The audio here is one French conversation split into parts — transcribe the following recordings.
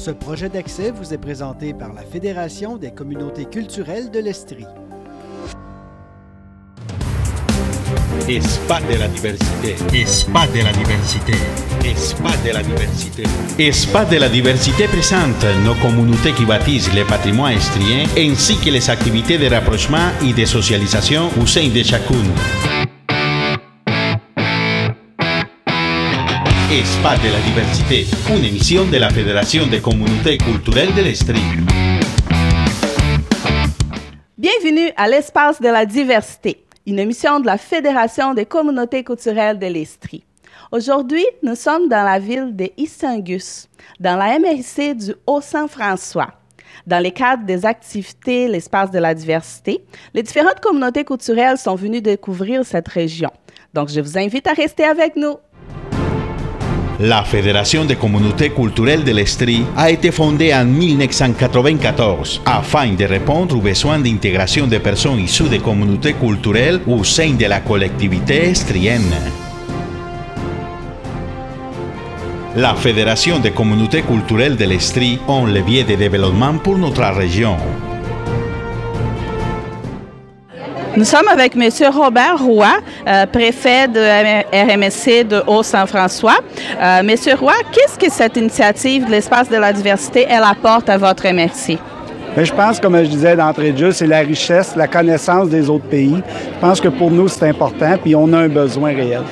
Ce projet d'accès vous est présenté par la Fédération des communautés culturelles de l'Estrie. Espace de la diversité. Espace de la diversité. Espace de la diversité. Espace de la diversité présente nos communautés qui bâtissent le patrimoine estrien ainsi que les activités de rapprochement et de socialisation au sein de chacune. Espace de la diversité, une émission de la Fédération des communautés culturelles de l'Estrie. Bienvenue à l'Espace de la diversité, une émission de la Fédération des communautés culturelles de l'Estrie. Aujourd'hui, nous sommes dans la ville de Istingus, dans la MRC du Haut-Saint-François. Dans le cadre des activités L'Espace de la diversité, les différentes communautés culturelles sont venues découvrir cette région. Donc, je vous invite à rester avec nous. La Fédération des communautés culturelles de l'Estrie a été fondée en 1994 afin de répondre aux besoins d'intégration des personnes issues des communautés culturelles au sein de la collectivité estrienne. La Fédération des communautés culturelles de l'Estrie est un levier de développement pour notre région. Nous sommes avec M. Robert Roy, préfet de RMSC de Haut-Saint-François. M. Roy, qu'est-ce que cette initiative de l'Espace de la diversité, elle apporte à votre MRC? Bien, je pense, comme je disais d'entrée de jeu, c'est la richesse, la connaissance des autres pays. Je pense que pour nous, c'est important, puis on a un besoin réel.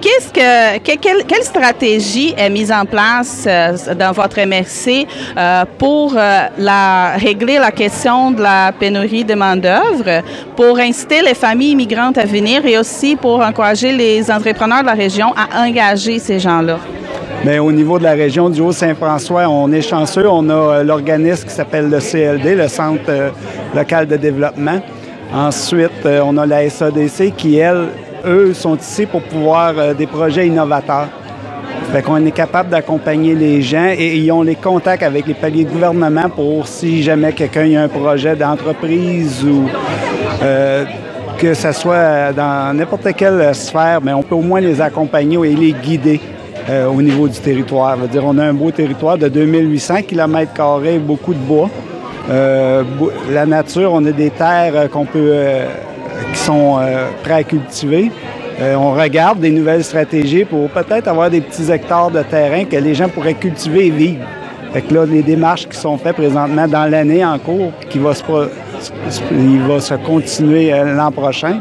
Quelle stratégie est mise en place dans votre MRC pour régler la question de la pénurie de main-d'œuvre, pour inciter les familles immigrantes à venir et aussi pour encourager les entrepreneurs de la région à engager ces gens-là? Bien, au niveau de la région du Haut-Saint-François, on est chanceux. On a l'organisme qui s'appelle le CLD, le Centre local de développement. Ensuite, on a la SADC qui, eux, sont ici pour pouvoir des projets innovateurs. Fait qu'on est capable d'accompagner les gens et ils ont les contacts avec les paliers de gouvernement pour si jamais quelqu'un a un projet d'entreprise ou que ce soit dans n'importe quelle sphère, mais on peut au moins les accompagner et les guider au niveau du territoire. Je veux dire, on a un beau territoire de 2800 km², beaucoup de bois. La nature, on a des terres qui sont prêts à cultiver. On regarde des nouvelles stratégies pour peut-être avoir des petits hectares de terrain que les gens pourraient cultiver et vivre. Fait que là, les démarches qui sont faites présentement dans l'année en cours, il va se continuer l'an prochain,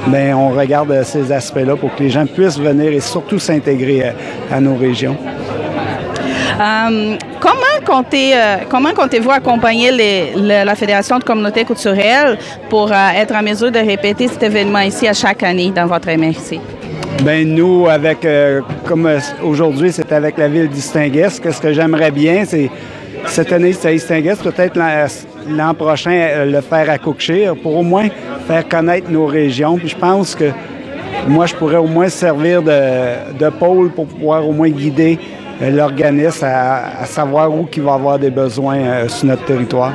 bien, on regarde ces aspects-là pour que les gens puissent venir et surtout s'intégrer à nos régions. Comment comptez-vous accompagner la Fédération de communautés culturelles pour être en mesure de répéter cet événement ici à chaque année dans votre MRC? Bien, nous, comme aujourd'hui, c'est avec la ville d'Istingues. Ce que j'aimerais bien, c'est cette année, c'est à Istingues, peut-être l'an prochain, le faire à Cookshire pour au moins faire connaître nos régions. Puis je pense que moi, je pourrais au moins servir de pôle pour pouvoir au moins guider l'organisme à savoir où il va avoir des besoins sur notre territoire.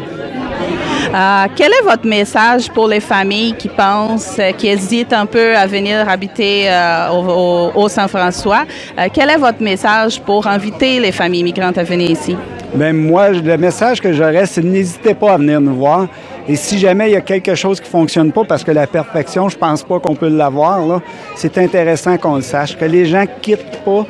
Quel est votre message pour les familles qui pensent, qui hésitent un peu à venir habiter au Haut-Saint-François? Quel est votre message pour inviter les familles immigrantes à venir ici? Bien, moi, le message que j'aurais, c'est n'hésitez pas à venir nous voir. Et si jamais il y a quelque chose qui ne fonctionne pas, parce que la perfection, je ne pense pas qu'on peut l'avoir, là, c'est intéressant qu'on le sache, que les gens ne quittent pas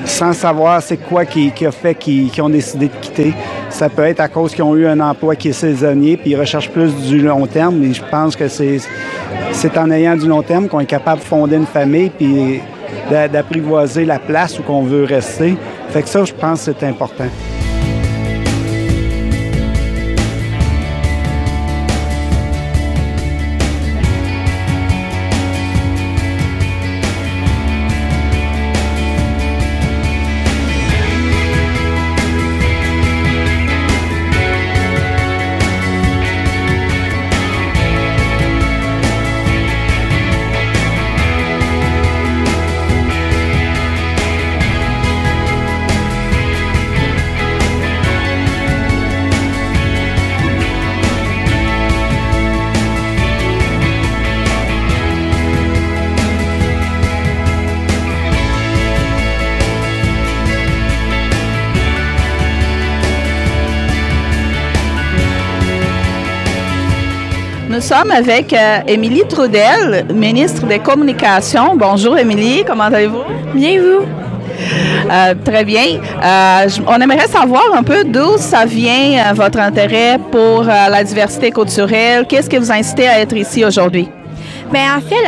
sans savoir c'est quoi qui a fait qu'ils ont décidé de quitter. Ça peut être à cause qu'ils ont eu un emploi qui est saisonnier puis ils recherchent plus du long terme. Et je pense que c'est en ayant du long terme qu'on est capable de fonder une famille puis d'apprivoiser la place où on veut rester. Fait que ça, je pense que c'est important. sommes avec Émilie Trudel, ministre des Communications. Bonjour Émilie, comment allez-vous? Bien, vous? Très bien. On aimerait savoir un peu d'où ça vient, votre intérêt pour la diversité culturelle. Qu'est-ce qui vous a incité à être ici aujourd'hui? Bien, en fait,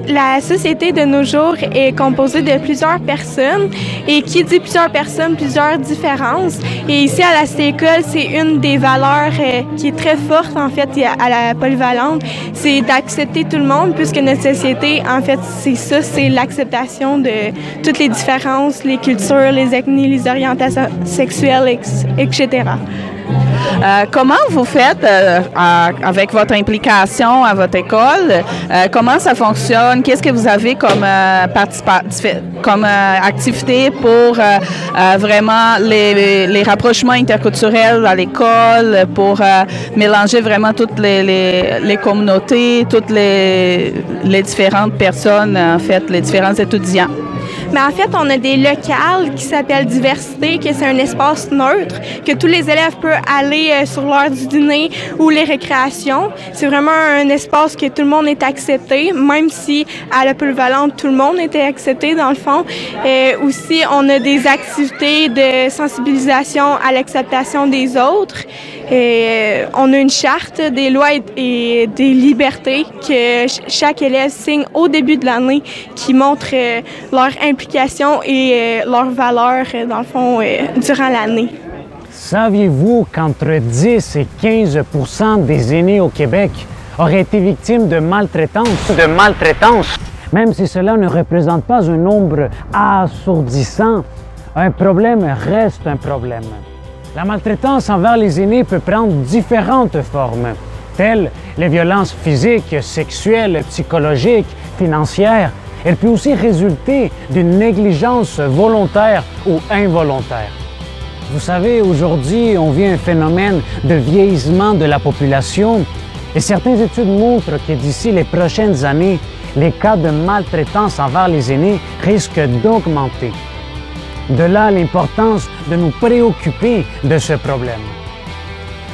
la société de nos jours est composée de plusieurs personnes. Et qui dit plusieurs personnes, plusieurs différences. Et ici, à la Cité École, c'est une des valeurs qui est très forte, en fait, à la polyvalente. C'est d'accepter tout le monde, puisque notre société, en fait, c'est ça, c'est l'acceptation de toutes les différences, les cultures, les ethnies, les orientations sexuelles, etc. Comment vous faites avec votre implication à votre école? Comment ça fonctionne? Qu'est-ce que vous avez comme, activité pour vraiment les rapprochements interculturels à l'école, pour mélanger vraiment toutes les communautés, toutes les différentes personnes, en fait, les différents étudiants? Mais en fait, on a des locales qui s'appellent Diversité, que c'est un espace neutre, que tous les élèves peuvent aller sur l'heure du dîner ou les récréations. C'est vraiment un espace que tout le monde est accepté, même si à la polyvalente, tout le monde était accepté dans le fond. Aussi, on a des activités de sensibilisation à l'acceptation des autres. On a une charte des lois et des libertés que chaque élève signe au début de l'année qui montre leur implication et leurs valeurs, dans le fond, durant l'année. Saviez-vous qu'entre 10 et 15% des aînés au Québec auraient été victimes de maltraitance? Même si cela ne représente pas un nombre assourdissant, un problème reste un problème. La maltraitance envers les aînés peut prendre différentes formes, telles les violences physiques, sexuelles, psychologiques, financières. Elle peut aussi résulter d'une négligence volontaire ou involontaire. Vous savez, aujourd'hui, on vit un phénomène de vieillissement de la population et certaines études montrent que d'ici les prochaines années, les cas de maltraitance envers les aînés risquent d'augmenter. De là l'importance de nous préoccuper de ce problème.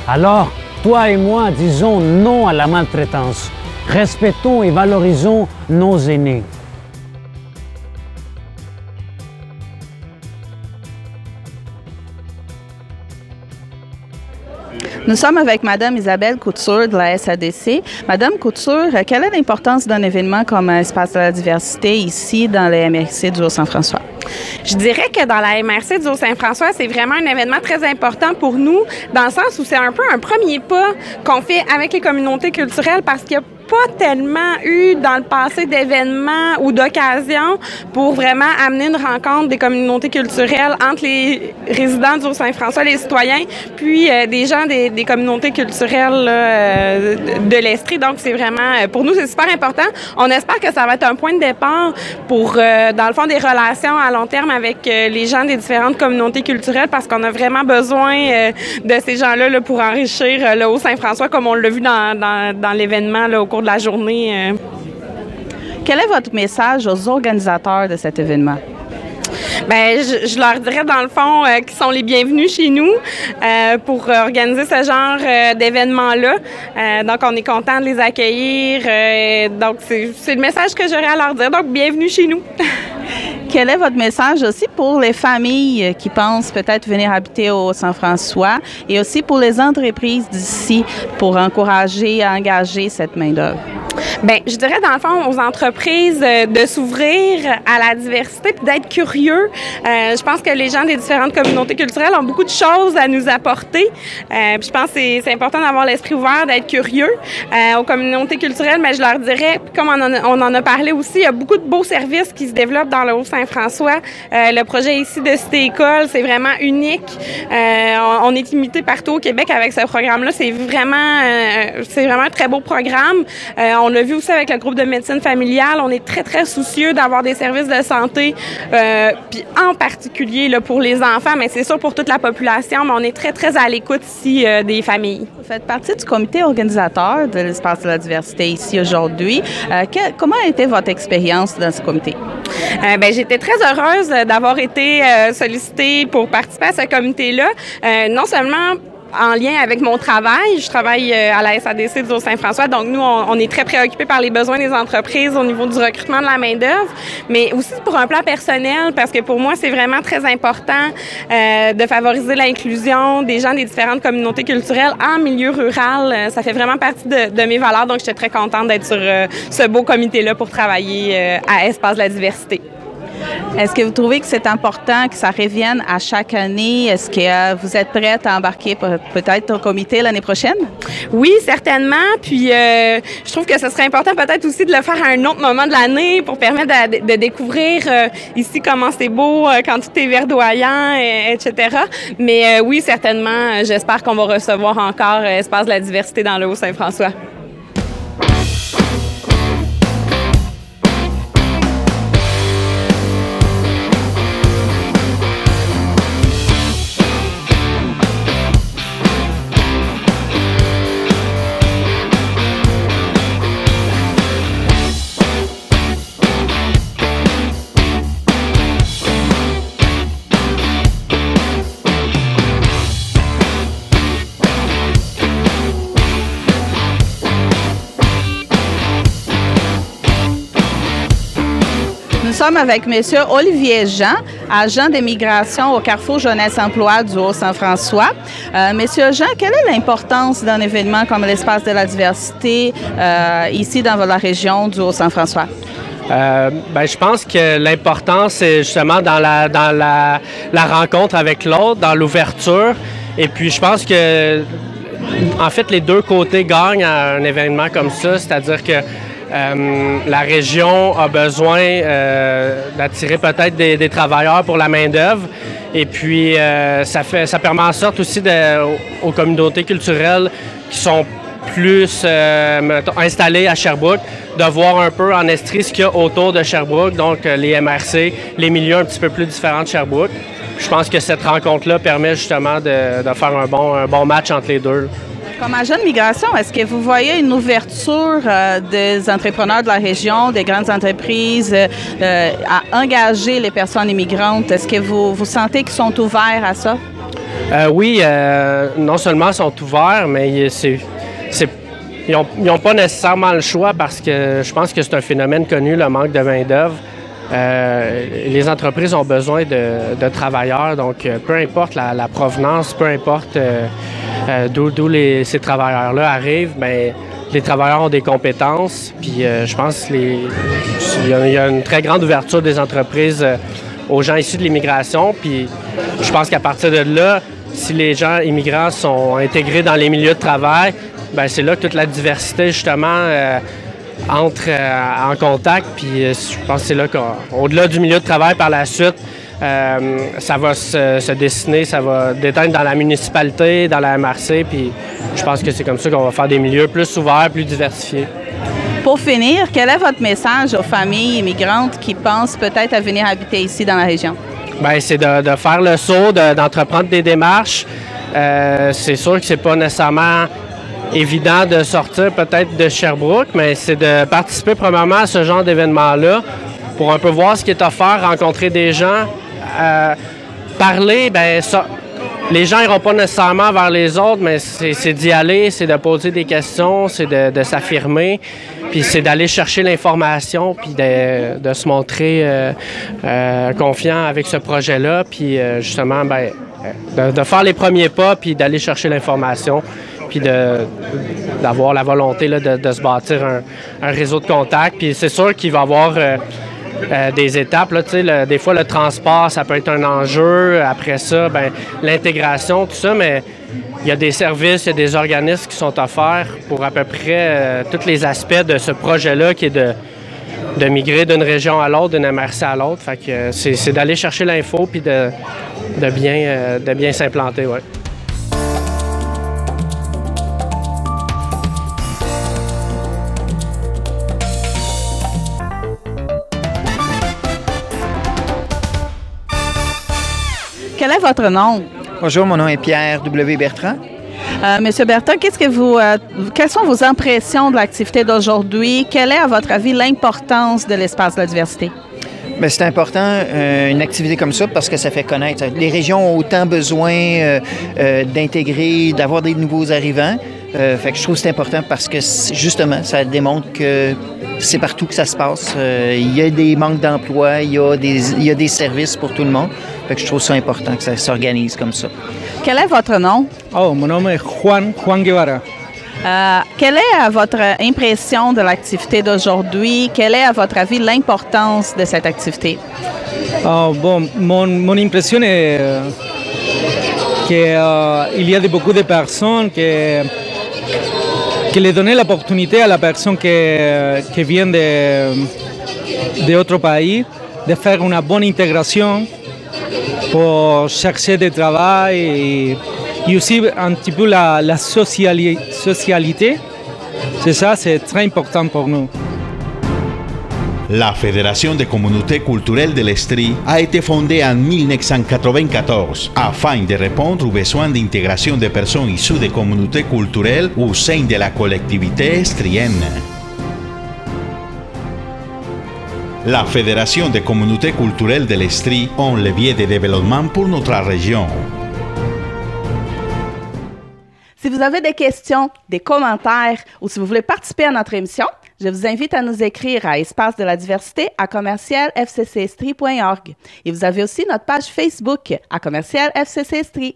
Alors, toi et moi, disons non à la maltraitance. Respectons et valorisons nos aînés. Nous sommes avec Mme Isabelle Couture de la SADC. Madame Couture, quelle est l'importance d'un événement comme Espace de la diversité ici dans la MRC du Haut-Saint-François? Je dirais que dans la MRC du Haut-Saint-François, c'est vraiment un événement très important pour nous, dans le sens où c'est un peu un premier pas qu'on fait avec les communautés culturelles parce qu'il y a pas tellement eu dans le passé d'événements ou d'occasions pour vraiment amener une rencontre des communautés culturelles entre les résidents du Haut-Saint-François, les citoyens, puis des gens des communautés culturelles de l'Estrie. Donc, c'est vraiment, pour nous, c'est super important. On espère que ça va être un point de départ pour, dans le fond, des relations à long terme avec les gens des différentes communautés culturelles parce qu'on a vraiment besoin de ces gens-là là, pour enrichir le Haut-Saint-François comme on l'a vu dans l'événement là, au cours de la journée. Quel est votre message aux organisateurs de cet événement? Bien, je leur dirais, dans le fond, qu'ils sont les bienvenus chez nous pour organiser ce genre d'événements-là. Donc, on est content de les accueillir. Donc, c'est le message que j'aurais à leur dire. Donc, bienvenue chez nous. Quel est votre message aussi pour les familles qui pensent peut-être venir habiter au Saint-François et aussi pour les entreprises d'ici pour encourager à engager cette main-d'œuvre? Bien, je dirais dans le fond aux entreprises de s'ouvrir à la diversité et d'être curieux. Je pense que les gens des différentes communautés culturelles ont beaucoup de choses à nous apporter. Puis je pense que c'est important d'avoir l'esprit ouvert, d'être curieux. Aux communautés culturelles, mais je leur dirais, comme on en a parlé aussi, il y a beaucoup de beaux services qui se développent dans le Haut-Saint-François. Le projet ici de Cité École, c'est vraiment unique. On est imité partout au Québec avec ce programme-là. C'est vraiment un très beau programme. On l'a vu aussi avec le groupe de médecine familiale. On est très, très soucieux d'avoir des services de santé, puis en particulier là, pour les enfants, mais c'est sûr pour toute la population, mais on est très, très à l'écoute ici des familles. Vous faites partie du comité organisateur de l'Espace de la diversité ici aujourd'hui. Comment a été votre expérience dans ce comité? Bien, j'étais très heureuse d'avoir été sollicitée pour participer à ce comité-là. Non seulement en lien avec mon travail, je travaille à la SADC du Haut-Saint-François, donc nous, on est très préoccupés par les besoins des entreprises au niveau du recrutement de la main-d'œuvre, mais aussi pour un plan personnel, parce que pour moi, c'est vraiment très important de favoriser l'inclusion des gens des différentes communautés culturelles en milieu rural. Ça fait vraiment partie de mes valeurs, donc j'étais très contente d'être sur ce beau comité-là pour travailler à Espace de la diversité. Est-ce que vous trouvez que c'est important que ça revienne à chaque année? Est-ce que vous êtes prête à embarquer peut-être au comité l'année prochaine? Oui, certainement. Puis, je trouve que ce serait important peut-être aussi de le faire à un autre moment de l'année pour permettre de découvrir ici comment c'est beau, quand tout est verdoyant, etc. Mais oui, certainement, j'espère qu'on va recevoir encore Espace de la diversité dans le Haut-Saint-François. Nous sommes avec M. Olivier Jean, agent d'immigration au Carrefour Jeunesse Emploi du Haut-Saint-François. Monsieur Jean, quelle est l'importance d'un événement comme l'Espace de la diversité ici dans la région du Haut-Saint-François? Je pense que l'importance, c'est justement dans la rencontre avec l'autre, dans l'ouverture. Et puis, je pense que, en fait, les deux côtés gagnent à un événement comme ça, c'est-à-dire que la région a besoin d'attirer peut-être des travailleurs pour la main-d'œuvre. Et puis, ça permet en sorte aussi aux communautés culturelles qui sont plus installées à Sherbrooke, de voir un peu en Estrie ce qu'il y a autour de Sherbrooke, donc les MRC, les milieux un petit peu plus différents de Sherbrooke. Je pense que cette rencontre-là permet justement de faire un bon match entre les deux. Comme agent de migration, est-ce que vous voyez une ouverture des entrepreneurs de la région, des grandes entreprises, à engager les personnes immigrantes? Est-ce que vous sentez qu'ils sont ouverts à ça? Oui, non seulement ils sont ouverts, mais ils n'ont pas nécessairement le choix parce que je pense que c'est un phénomène connu, le manque de main-d'œuvre. Les entreprises ont besoin de travailleurs, donc peu importe la provenance, peu importe d'où ces travailleurs-là arrivent, bien, les travailleurs ont des compétences, puis je pense qu'il y a une très grande ouverture des entreprises aux gens issus de l'immigration, puis je pense qu'à partir de là, si les gens immigrants sont intégrés dans les milieux de travail, bien, c'est là que toute la diversité, justement, entre en contact, puis je pense que c'est là qu'au-delà du milieu de travail par la suite, ça va se dessiner, ça va déteindre dans la municipalité, dans la MRC, puis je pense que c'est comme ça qu'on va faire des milieux plus ouverts, plus diversifiés. Pour finir, quel est votre message aux familles immigrantes qui pensent peut-être à venir habiter ici dans la région? Bien, c'est de faire le saut, d'entreprendre des démarches. C'est sûr que c'est pas nécessairement évident de sortir peut-être de Sherbrooke, mais c'est de participer premièrement à ce genre d'événement-là pour un peu voir ce qui est offert, rencontrer des gens, parler. Bien, les gens n'iront pas nécessairement vers les autres, mais c'est d'y aller, c'est de poser des questions, c'est de s'affirmer, puis c'est d'aller chercher l'information, puis de se montrer confiant avec ce projet-là, puis justement, bien, de faire les premiers pas, puis d'aller chercher l'information, puis d'avoir la volonté là, de se bâtir un réseau de contacts. Puis c'est sûr qu'il va y avoir des étapes. Là, des fois, le transport, ça peut être un enjeu. Après ça, bien, l'intégration, tout ça, mais il y a des services, il y a des organismes qui sont offerts pour à peu près tous les aspects de ce projet-là qui est de migrer d'une région à l'autre, d'une MRC à l'autre. Fait que c'est d'aller chercher l'info puis de bien s'implanter, ouais. Quel est votre nom? Bonjour, mon nom est Pierre W. Bertrand. Monsieur Bertrand, quelles sont vos impressions de l'activité d'aujourd'hui? Quelle est, à votre avis, l'importance de l'Espace de la diversité? Bien, c'est important, une activité comme ça, parce que ça fait connaître. Les régions ont autant besoin d'intégrer, d'avoir des nouveaux arrivants. Fait que je trouve que c'est important parce que, justement, ça démontre que c'est partout que ça se passe. Il y a des manques d'emploi, il y a des services pour tout le monde. Fait que je trouve ça important que ça s'organise comme ça. Quel est votre nom? Oh, mon nom est Juan Guevara. Quelle est, à votre impression de l'activité d'aujourd'hui? Quelle est, à votre avis, l'importance de cette activité? Bon, mon impression est qu'il y a beaucoup de personnes qui les donnent l'opportunité à la personne qui vient d'autre pays de faire une bonne intégration pour chercher du travail et aussi un petit peu la socialité. C'est ça, c'est très important pour nous. La Fédération des communautés culturelles de l'Estrie a été fondée en 1994 afin de répondre aux besoins d'intégration des personnes issues des communautés culturelles au sein de la collectivité estrienne. La Fédération des communautés culturelles de l'Estrie est un levier de développement pour notre région. Si vous avez des questions, des commentaires ou si vous voulez participer à notre émission, je vous invite à nous écrire à espace-de-la-diversité@commercialfccestrie.org. Et vous avez aussi notre page Facebook à @FCC-Estrie.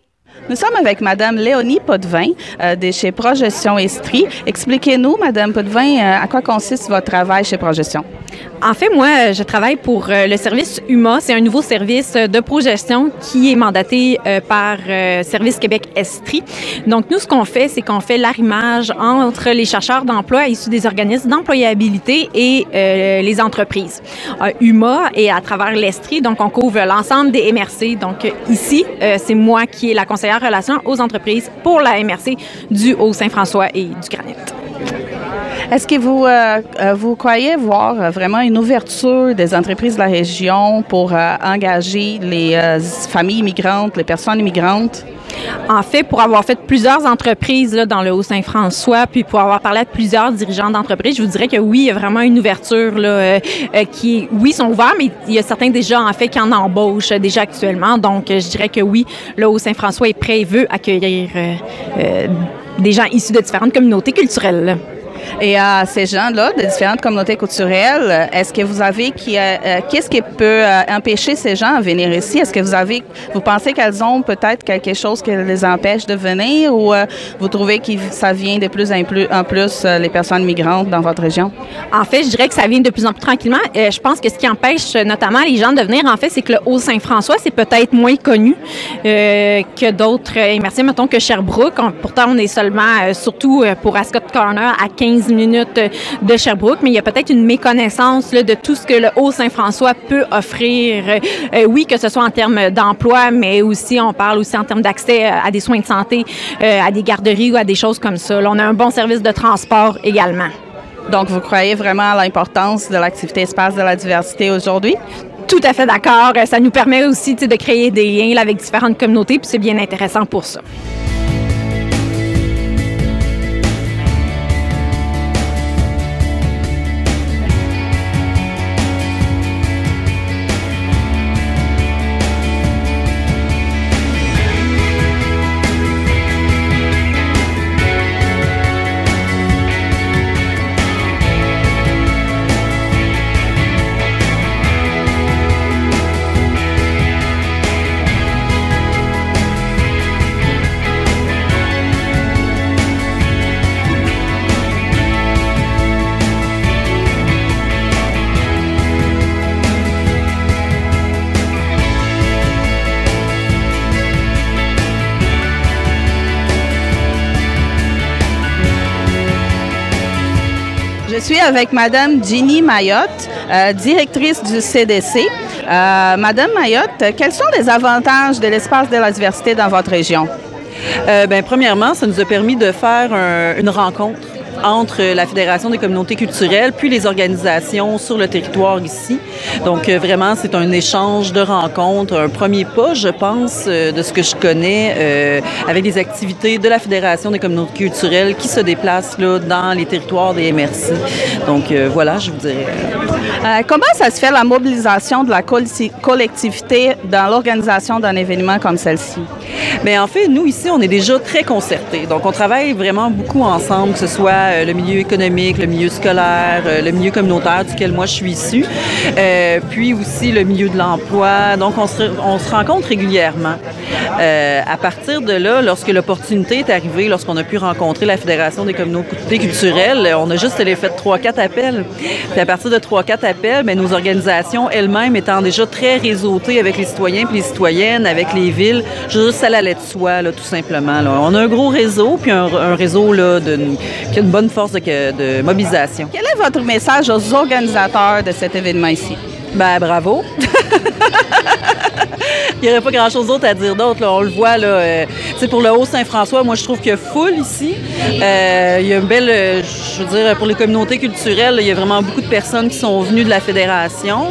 Nous sommes avec Mme Léonie Potvin de chez Progestion Estrie. Expliquez-nous, Mme Potvin, à quoi consiste votre travail chez Progestion? En fait, moi, je travaille pour le service UMA. C'est un nouveau service de progestion qui est mandaté par Service Québec Estrie. Donc, nous, ce qu'on fait, c'est qu'on fait l'arrimage entre les chercheurs d'emploi issus des organismes d'employabilité et les entreprises. UMA est à travers l'Estrie, donc on couvre l'ensemble des MRC. Donc, ici, c'est moi qui est la conseillère relations aux entreprises pour la MRC du Haut-Saint-François et du Granit. Est-ce que vous croyez voir vraiment une ouverture des entreprises de la région pour engager les familles immigrantes, les personnes immigrantes? En fait, pour avoir fait plusieurs entreprises là, dans le Haut-Saint-François, puis pour avoir parlé à plusieurs dirigeants d'entreprises, je vous dirais que oui, il y a vraiment une ouverture là, qui, oui, sont ouverts, mais il y a certains déjà, en fait, qui en embauchent déjà actuellement. Donc, je dirais que oui, le Haut-Saint-François est prêt et veut accueillir des gens issus de différentes communautés culturelles. Et à ces gens-là, de différentes communautés culturelles, est-ce que vous avez qu'est-ce qui peut empêcher ces gens à venir ici? Est-ce que vous pensez qu'elles ont peut-être quelque chose qui les empêche de venir ou vous trouvez que ça vient de plus en plus les personnes migrantes dans votre région? En fait, je dirais que ça vient de plus en plus tranquillement. Je pense que ce qui empêche notamment les gens de venir, en fait, c'est que le Haut-Saint-François, c'est peut-être moins connu que d'autres MRC, mettons que Sherbrooke. Pourtant, on est seulement, surtout pour Ascot Corner, à 15 minutes de Sherbrooke, mais il y a peut-être une méconnaissance là, de tout ce que le Haut-Saint-François peut offrir. Oui, que ce soit en termes d'emploi, mais aussi, on parle aussi en termes d'accès à des soins de santé, à des garderies ou à des choses comme ça. Là, on a un bon service de transport également. Donc, vous croyez vraiment à l'importance de l'activité Espace de la diversité aujourd'hui? Tout à fait d'accord. Ça nous permet aussi de créer des liens là, avec différentes communautés, puis c'est bien intéressant pour ça. Je suis avec Mme Ginny Mayotte, directrice du CDC. Mme Mayotte, quels sont les avantages de l'espace de la diversité dans votre région? Premièrement, ça nous a permis de faire une rencontre entre la Fédération des communautés culturelles puis les organisations sur le territoire ici. Donc, vraiment, c'est un échange de rencontres, un premier pas, je pense, de ce que je connais, avec des activités de la Fédération des communautés culturelles qui se déplacent là, dans les territoires des MRC. Donc, voilà, je vous dirais. Comment ça se fait la mobilisation de la collectivité dans l'organisation d'un événement comme celle-ci? Bien, en fait, nous, ici, on est déjà très concertés. Donc, on travaille vraiment beaucoup ensemble, que ce soit le milieu économique, le milieu scolaire, le milieu communautaire duquel moi je suis issue, puis aussi le milieu de l'emploi. Donc, on se rencontre régulièrement. À partir de là, lorsque l'opportunité est arrivée, lorsqu'on a pu rencontrer la Fédération des communautés culturelles, on a juste fait 3-4 appels. Puis à partir de 3-4 appels, bien, nos organisations elles-mêmes étant déjà très réseautées avec les citoyens et les citoyennes, avec les villes, juste ça allait de soi, là, tout simplement. Là. On a un gros réseau, puis un réseau là, qui a une bonne force de mobilisation. Quel est votre message aux organisateurs de cet événement ici? Ben bravo! Il n'y aurait pas grand-chose d'autre à dire d'autre. On le voit, là, pour le Haut-Saint-François, moi, je trouve qu'il y a foule ici. Il y a une belle, je veux dire, pour les communautés culturelles, il y a vraiment beaucoup de personnes qui sont venues de la Fédération.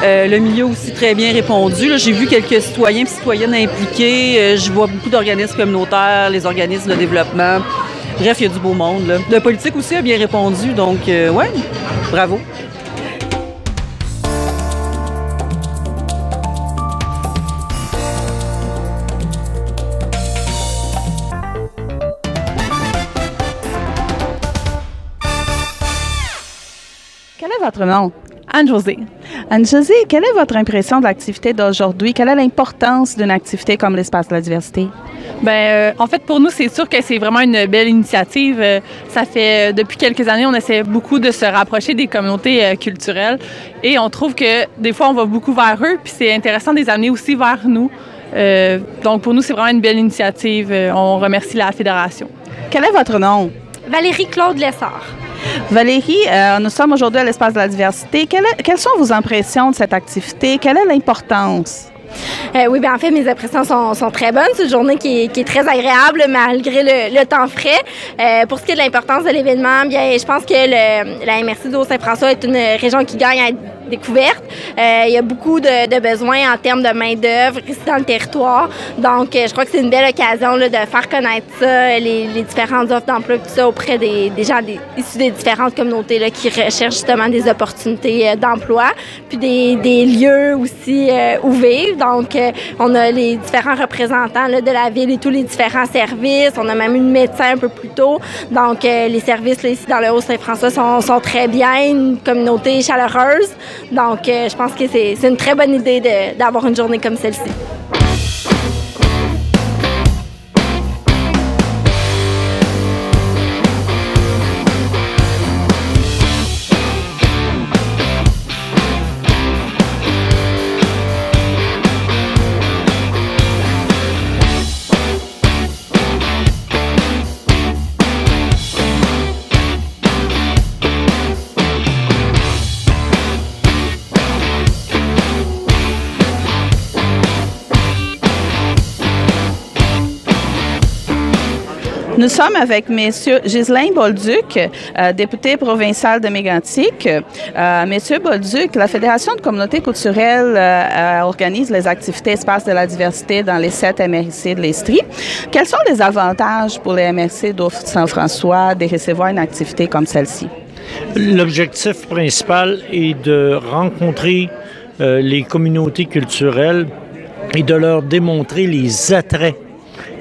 Le milieu aussi très bien répondu. J'ai vu quelques citoyens et citoyennes impliqués. Je vois beaucoup d'organismes communautaires, les organismes de développement. Bref, il y a du beau monde. Là. Le politique aussi a bien répondu. Donc, ouais, bravo. Quel est votre nom? Anne-Josée. Anne-Josée, quelle est votre impression de l'activité d'aujourd'hui? Quelle est l'importance d'une activité comme l'Espace de la diversité? Bien, en fait, pour nous, c'est sûr que c'est vraiment une belle initiative. Ça fait, depuis quelques années, on essaie beaucoup de se rapprocher des communautés culturelles et on trouve que des fois, on va beaucoup vers eux, puis c'est intéressant de les amener aussi vers nous. Donc, pour nous, c'est vraiment une belle initiative. On remercie la Fédération. Quel est votre nom? Valérie-Claude Lessard. Valérie, nous sommes aujourd'hui à l'Espace de la diversité. Quelles sont vos impressions de cette activité? Quelle est l'importance? Oui, bien en fait, mes impressions sont très bonnes. C'est une journée qui est très agréable malgré le temps frais. Pour ce qui est de l'importance de l'événement, bien, je pense que la MRC de Haut-Saint-François est une région qui gagne à être découverte. Il y a beaucoup de besoins en termes de main-d'œuvre ici dans le territoire. Donc, je crois que c'est une belle occasion là, de faire connaître ça, les différentes offres d'emploi, tout ça auprès des gens issus des différentes communautés là, qui recherchent justement des opportunités d'emploi, puis des lieux aussi où vivre. Donc, on a les différents représentants là, de la ville et tous les différents services. On a même une médecin un peu plus tôt. Donc, les services là, ici dans le Haut-Saint-François sont très bien, une communauté chaleureuse. Donc, je pense que c'est une très bonne idée d'avoir une journée comme celle-ci. Nous sommes avec M. Ghislain Bolduc, député provincial de Mégantic. M. Bolduc, la Fédération de communautés culturelles organise les activités Espace de la diversité dans les 7 MRC de l'Estrie. Quels sont les avantages pour les MRC d'Haut-Saint-François de recevoir une activité comme celle-ci? L'objectif principal est de rencontrer les communautés culturelles et de leur démontrer les attraits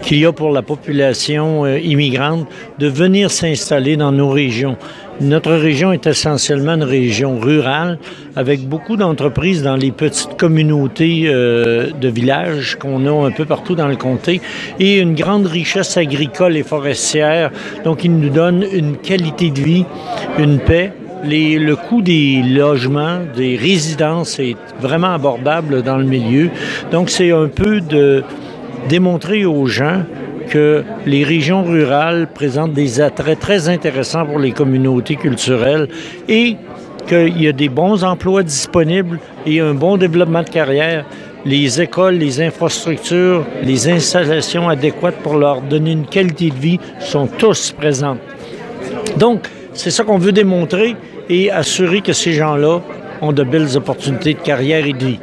qu'il y a pour la population immigrante de venir s'installer dans nos régions. Notre région est essentiellement une région rurale avec beaucoup d'entreprises dans les petites communautés de villages qu'on a un peu partout dans le comté et une grande richesse agricole et forestière. Donc, il nous donne une qualité de vie, une paix. Le coût des logements, des résidences est vraiment abordable dans le milieu. Donc, c'est un peu de démontrer aux gens que les régions rurales présentent des attraits très intéressants pour les communautés culturelles et qu'il y a des bons emplois disponibles et un bon développement de carrière. Les écoles, les infrastructures, les installations adéquates pour leur donner une qualité de vie sont tous présentes. Donc, c'est ça qu'on veut démontrer et assurer que ces gens-là ont de belles opportunités de carrière et de vie.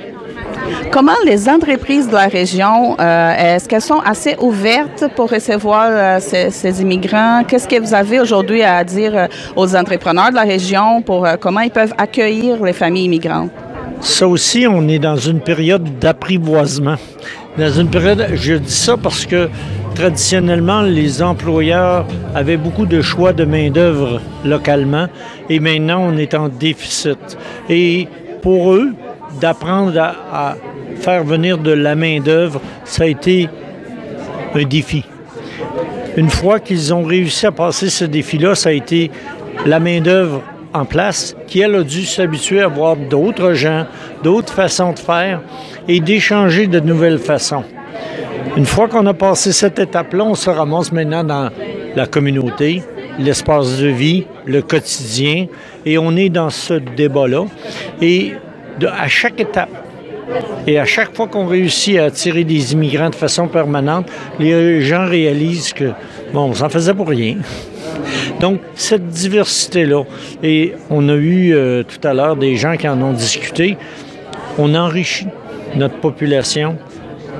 Comment les entreprises de la région, est-ce qu'elles sont assez ouvertes pour recevoir ces immigrants? Qu'est-ce que vous avez aujourd'hui à dire aux entrepreneurs de la région pour comment ils peuvent accueillir les familles immigrantes? Ça aussi, on est dans une période d'apprivoisement. Dans une période, je dis ça parce que traditionnellement, les employeurs avaient beaucoup de choix de main-d'œuvre localement et maintenant, on est en déficit. Et pour eux, d'apprendre à faire venir de la main-d'œuvre, ça a été un défi. Une fois qu'ils ont réussi à passer ce défi-là, ça a été la main-d'œuvre en place qui, elle, a dû s'habituer à voir d'autres gens, d'autres façons de faire et d'échanger de nouvelles façons. Une fois qu'on a passé cette étape-là, on se ramasse maintenant dans la communauté, l'espace de vie, le quotidien, et on est dans ce débat-là. Et à chaque étape, et à chaque fois qu'on réussit à attirer des immigrants de façon permanente, les gens réalisent que, bon, on s'en faisait pour rien. Donc, cette diversité-là, et on a eu tout à l'heure des gens qui en ont discuté, on enrichit notre population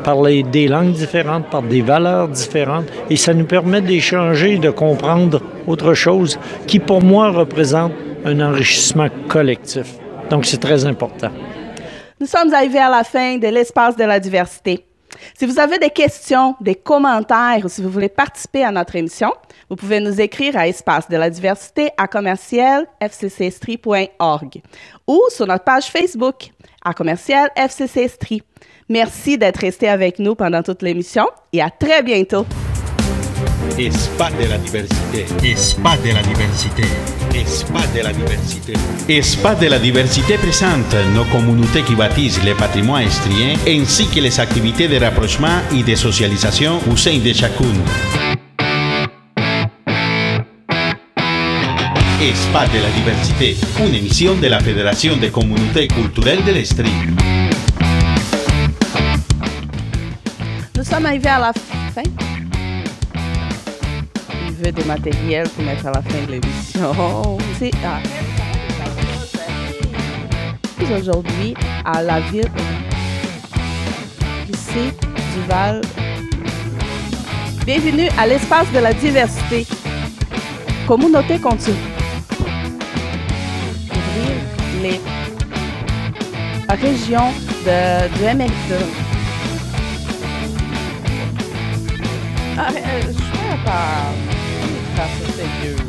par des langues différentes, par des valeurs différentes, et ça nous permet d'échanger, de comprendre autre chose qui, pour moi, représente un enrichissement collectif. Donc, c'est très important. Nous sommes arrivés à la fin de l'espace de la diversité. Si vous avez des questions, des commentaires ou si vous voulez participer à notre émission, vous pouvez nous écrire à espace-de-la-diversité@fccestri.org ou sur notre page Facebook @FCCestri. Merci d'être resté avec nous pendant toute l'émission et à très bientôt. Espace de la diversité. Espace de la diversité. Espace de la diversité. Espace de la diversité présente nos communautés qui bâtissent le patrimoine estrien ainsi que les activités de rapprochement et de socialisation au sein de chacune. Espace de la diversité, une émission de la Fédération des communautés culturelles de l'Estrie. Nous sommes arrivés à la fin. Il veut des matériels pour mettre à la fin de l'émission. Aujourd'hui, à la ville ici du Val. Bienvenue à l'espace de la diversité. Communauté culturelle. Les régions du MRC. Je fais pas. Ça, c'est vieux.